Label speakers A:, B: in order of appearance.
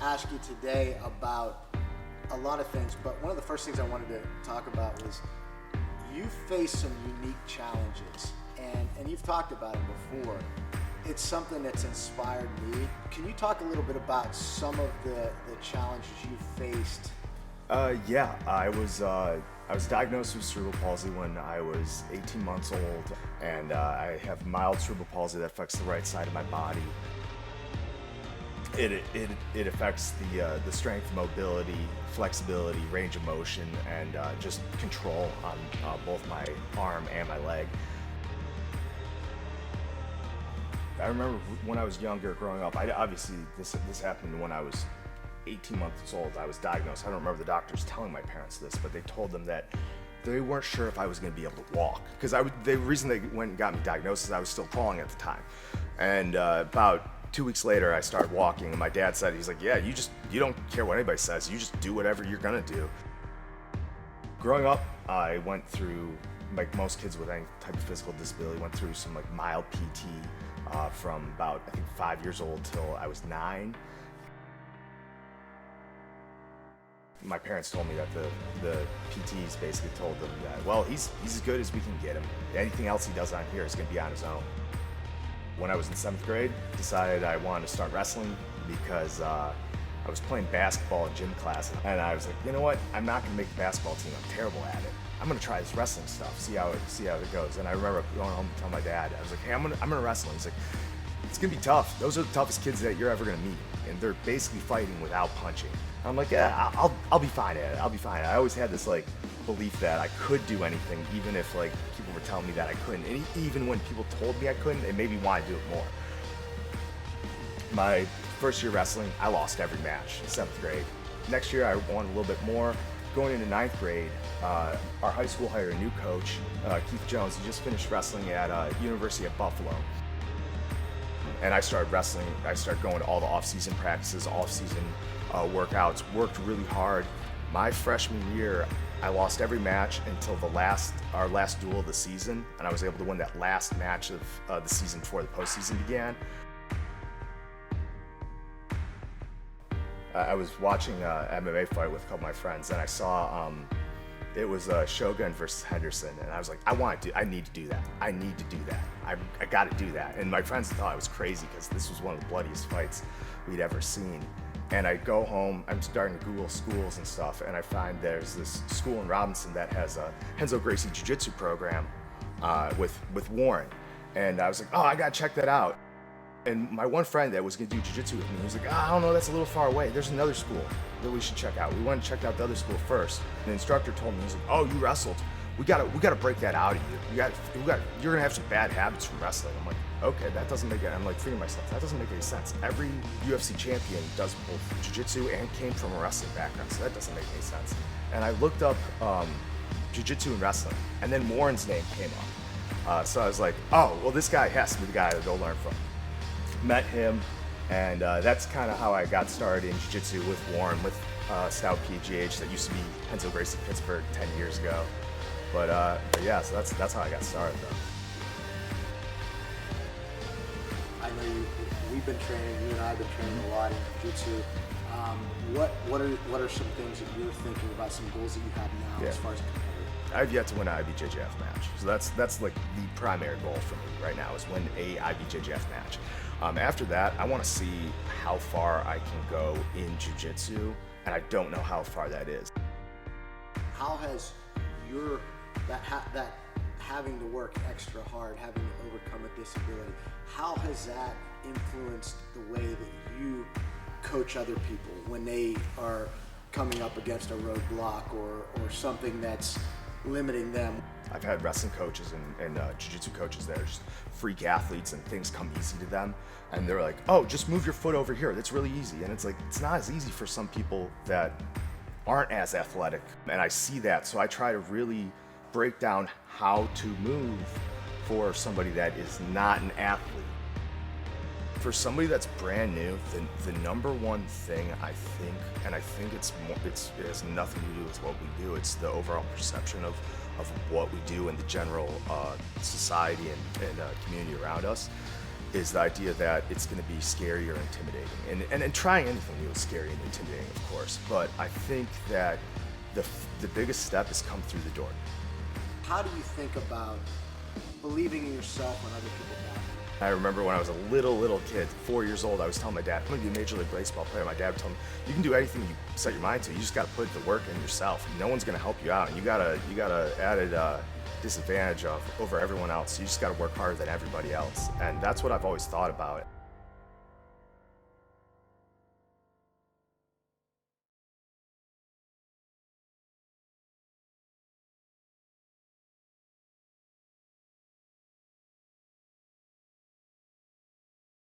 A: ask you today about a lot of things, but one of the first things I wanted to talk about was you face some unique challenges, and you've talked about it before. It's something that's inspired me. Can you talk a little bit about some of the challenges you faced?
B: Yeah, I was diagnosed with cerebral palsy when I was 18 months old, and I have mild cerebral palsy that affects the right side of my body. It affects the strength, mobility, flexibility, range of motion, and just control on both my arm and my leg. I remember when I was younger, growing up, obviously this happened when I was 18 months old. I was diagnosed. I don't remember the doctors telling my parents this, but they told them that they weren't sure if I was going to be able to walk. Because the reason they went and got me diagnosed is I was still crawling at the time. And about 2 weeks later, I started walking, and my dad said, he's like, yeah, you don't care what anybody says, you just do whatever you're gonna do. Growing up, I went through, like most kids with any type of physical disability, went through some like mild PT from about, I think, 5 years old till I was 9. My parents told me that the PTs basically told them that, well, he's as good as we can get him. Anything else he does on here is gonna be on his own. When I was in 7th grade, decided I wanted to start wrestling because I was playing basketball in gym class, and I was like, you know what? I'm not gonna make the basketball team. I'm terrible at it. I'm gonna try this wrestling stuff, see how it goes. And I remember going home and telling my dad, I was like, hey, I'm gonna wrestle. He's like, it's gonna be tough. Those are the toughest kids that you're ever gonna meet, and they're basically fighting without punching. And I'm like, yeah, I'll be fine at it. I'll be fine. I always had this like belief that I could do anything, even if like people were telling me that I couldn't. And even when people told me I couldn't, it made me want to do it more. My first year wrestling, I lost every match in 7th grade. Next year, I won a little bit more. Going into 9th grade, our high school hired a new coach, Keith Jones. He just finished wrestling at University of Buffalo. And I started wrestling. I started going to all the off-season practices, off-season workouts, worked really hard. My freshman year, I lost every match until our last duel of the season, and I was able to win that last match of the season before the postseason began. I was watching an MMA fight with a couple of my friends, and I saw it was Shogun versus Henderson, and I was like, I need to do that. I need to do that. I got to do that. And my friends thought I was crazy because this was one of the bloodiest fights we'd ever seen. And I go home, I'm starting to Google schools and stuff, and I find there's this school in Robinson that has a Renzo Gracie Jiu-Jitsu program with Warren. And I was like, oh, I gotta check that out. And my one friend that was gonna do Jiu-Jitsu with me, he was like, I don't know, that's a little far away. There's another school that we should check out. We went and checked out the other school first. And the instructor told me, he's like, oh, you wrestled. We gotta break that out of you. You're gonna have some bad habits from wrestling. I'm like, okay, that doesn't make it. I'm like thinking to myself, that doesn't make any sense. Every UFC champion does both jiu-jitsu and came from a wrestling background, so that doesn't make any sense. And I looked up jiu-jitsu and wrestling, and then Warren's name came up. So I was like, oh, well, this guy has to be the guy to go learn from. Met him, and that's kind of how I got started in jiu-jitsu with Warren, with Stout PGH that used to be Renzo Gracie Pittsburgh 10 years ago. But yeah, so that's how I got started though.
A: I know we've been training, you and I have been training a lot in jiu-jitsu. What are some things that you're thinking about, some goals that you have now as far as a competitor?
B: I've yet to win an IBJJF match. So that's like the primary goal for me right now, is win a IBJJF match. After that, I want to see how far I can go in jiu-jitsu, and I don't know how far that is.
A: How has that having to work extra hard, having to overcome a disability, how has that influenced the way that you coach other people when they are coming up against a roadblock or something that's limiting them?
B: I've had wrestling coaches and jiu-jitsu coaches that are just freak athletes and things come easy to them, and they're like, oh, just move your foot over here, that's really easy. And it's like, it's not as easy for some people that aren't as athletic, and I see that, so I try to really break down how to move for somebody that is not an athlete. For somebody that's brand new, the number one thing I think, and I think it has nothing to do with what we do, it's the overall perception of what we do in the general society and community around us, is the idea that it's going to be scary or intimidating. And trying anything new is scary and intimidating, of course. But I think that the biggest step is come through the door.
A: How do you think about believing in yourself when other people doubt you?
B: I remember when I was a little kid, 4 years old, I was telling my dad, I'm going to be a Major League Baseball player. My dad would tell me, you can do anything you set your mind to. You just got to put the work in yourself. No one's going to help you out. And you got a added disadvantage over everyone else. You just got to work harder than everybody else. And that's what I've always thought about.